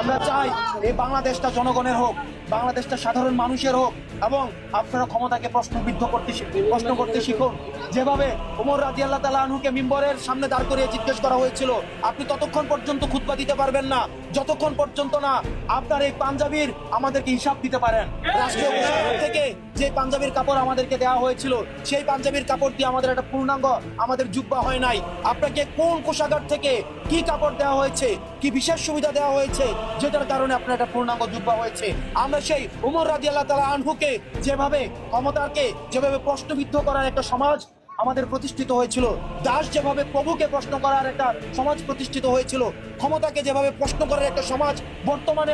আমরা চাই এই বাংলাদেশটা জনগণের হোক, বাংলাদেশটা সাধারণ মানুষের হোক, এবং আপনারা ক্ষমতাকে প্রশ্ন করতে শিখুন। যেভাবে ওমর রাদিয়াল্লাহু তাআলা আনহুকে মিম্বরের সামনে দাঁড় করিয়ে জিজ্ঞেস করা হয়েছিল, আপনি ততক্ষণ পর্যন্ত খুতবা দিতে পারবেন না যতক্ষণ পর্যন্ত না আপনার এই পাঞ্জাবির আমাদেরকে হিসাব দিতে পারেন। রাষ্ট্রীয় কোষাগার থেকে যে পাঞ্জাবির কাপড় আমাদেরকে দেওয়া হয়েছিল, সেই পাঞ্জাবির কাপড় দিয়ে আমাদের একটা পূর্ণাঙ্গ আমাদের জুব্বা হয় নাই। আপনাকে কোন কোষাগার থেকে কি কাপড় দেওয়া হয়েছে, কি বিশেষ সুবিধা দেওয়া হয়েছে, যেটার কারণে আপনার একটা পূর্ণাঙ্গ জুব্বা হয়েছে? আমরা সেই ওমর রাদিয়াল্লাহু তাআলা আনহুকে যেভাবে ক্ষমতাকে যেভাবে প্রশ্নবিদ্ধ করার একটা সমাজ আমাদের প্রতিষ্ঠিত হয়েছিল, দাস যেভাবে প্রভুকে প্রশ্ন করার একটা সমাজ প্রতিষ্ঠিত হয়েছিল, ক্ষমতাকে যেভাবে প্রশ্ন করার একটা সমাজ বর্তমানে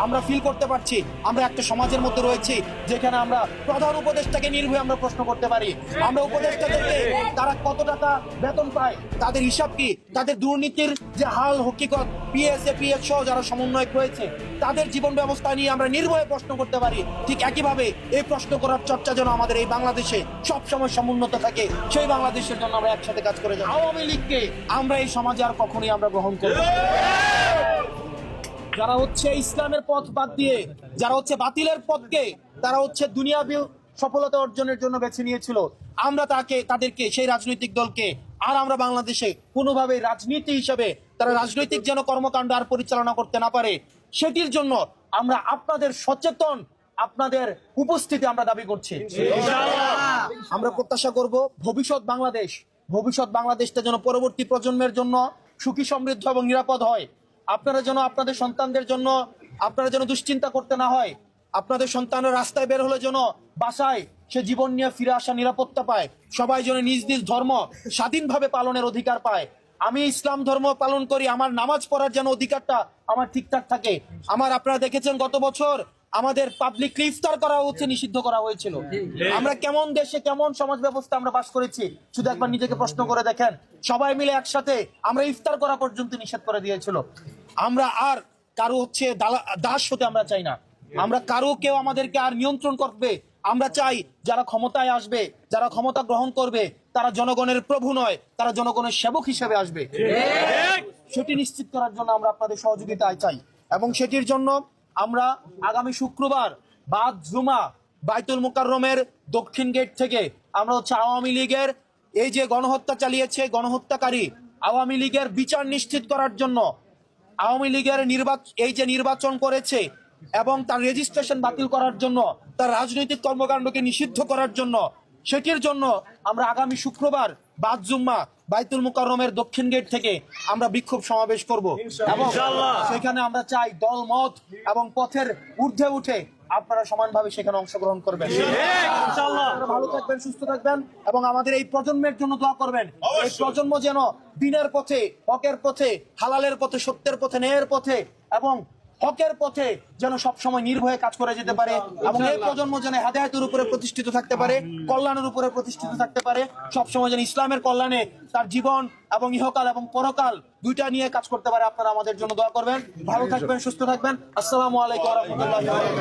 আমরা ফিল করতে পারছি। আমরা একটা সমাজের মধ্যে রয়েছি যেখানে আমরা প্রধান উপদেষ্টাকে নির্ভয়ে আমরা প্রশ্ন করতে পারি। আমরা উপদেষ্টাদেরকে তারা কত টাকা বেতন পায়, তাদের হিসাব কি, তাদের দুর্নীতির যে হাল হকিকত, পিএস সহ যারা সমন্বয়ক রয়েছে তাদের জীবন ব্যবস্থা নিয়ে আমরা নির্ভয়ে প্রশ্ন করতে পারি। ঠিক একইভাবে এই প্রশ্ন করার চর্চা যেন আমাদের এই বাংলাদেশে সবসময় সমুন্নত থাকে, সেই বাংলাদেশের জন্য আমরা একসাথে কাজ করে যাই। আওয়ামী লীগকে আমরা এই সমাজে আর কখনোই আমরা গ্রহণ করব না। যারা ইসলামের পথ বাদ দিয়ে, যারা বাতিলের পথকে তারা দুনিয়াবী সফলতা অর্জনের জন্য বেছে নিয়েছিল, আমরা তাদেরকে সেই রাজনৈতিক দলকে আর আমরা বাংলাদেশে কোনোভাবে রাজনীতি হিসেবে তারা রাজনৈতিক যেন কর্মকাণ্ড আর পরিচালনা করতে না পারে, সেটির জন্য আমরা আপনাদের সচেতন আপনাদের উপস্থিতি আমরা দাবি করছি। আমরা প্রত্যাশা করব ভবিষ্যৎ বাংলাদেশটা যেন পরবর্তী প্রজন্মের জন্য সুখী, সমৃদ্ধ এবং নিরাপদ হয়। আপনারা যেন আপনাদের সন্তানদের জন্য দুশ্চিন্তা করতে না হয়। আপনাদের সন্তানরা রাস্তায় বের হলে যেন বাসায় সে জীবন নিয়ে ফিরে আসা নিরাপত্তা পায়। সবাই যেন নিজ নিজ ধর্ম স্বাধীনভাবে পালনের অধিকার পায়। আমি ইসলাম ধর্ম পালন করি, আমার নামাজ পড়ার যেন অধিকারটা আমার ঠিকঠাক থাকে। আপনারা দেখেছেন গত বছর আমাদের পাবলিক ইফতার করা নিষিদ্ধ করা হয়েছিল। আমরা কেমন দেশে, কেমন সমাজ ব্যবস্থা আমরা বাস করেছি, শুধু একবার নিজেকে প্রশ্ন করে দেখেন। সবাই মিলে একসাথে আমরা ইফতার করা পর্যন্ত নিষেধ করে দিয়েছিল। আমরা আর কারো দাস হতে আমরা চাই না। আমরা কেউ আমাদেরকে আর নিয়ন্ত্রণ করবে। আমরা চাই যারা ক্ষমতায় আসবে, যারা ক্ষমতা গ্রহণ করবে, তারা জনগণের প্রভু নয়, তারা জনগণের সেবক হিসেবে আসবে। সেটি নিশ্চিত করার জন্য আমরা আপনাদের সহযোগিতা চাই, এবং সেটির জন্য আমরা আগামী শুক্রবার বাদ জুমা বাইতুল মুকাররমের দক্ষিণ গেট থেকে আমরা আওয়ামী লীগের এই যে গণহত্যা চালিয়েছে, গণহত্যাকারী আওয়ামী লীগের বিচার নিশ্চিত করার জন্য, আওয়ামী লীগের নির্বাচন করেছে এবং তার রেজিস্ট্রেশন বাতিল করার জন্য, তার রাজনৈতিক কর্মকাণ্ডকে নিষিদ্ধ করার জন্য, সেটির জন্য আমরা আগামী শুক্রবার বাদ জুম্মা বাইতুল মুকাররমের দক্ষিণ গেট থেকে আমরা বিক্ষোভ সমাবেশ করব, এবং সেখানে আমরা চাই দল মত এবং পথের ঊর্ধ্বে উঠে আপনারা সমানভাবে সেখানে অংশগ্রহণ করবেন। ভালো থাকবেন, সুস্থ থাকবেন, এবং আমাদের এই প্রজন্মের জন্য দোয়া করবেন। এই প্রজন্ম যেন দিনের পথে, হকের পথে, হালালের পথে, সত্যের পথে, ন্যায়ের পথে এবং হকের পথে যেন সবসময় নির্ভয়ে কাজ করে যেতে পারে, এবং এই প্রজন্ম যেন হেদায়েতের উপরে প্রতিষ্ঠিত থাকতে পারে, কল্যাণের উপরে প্রতিষ্ঠিত থাকতে পারে, সবসময় যেন ইসলামের কল্যাণে তার জীবন এবং ইহকাল এবং পরকাল দুইটা নিয়ে কাজ করতে পারে। আপনারা আমাদের জন্য দোয়া করবেন। ভালো থাকবেন, সুস্থ থাকবেন। আসসালামু আলাইকুম ওয়া রাহমাতুল্লাহি ওয়া বারাকাতুহু।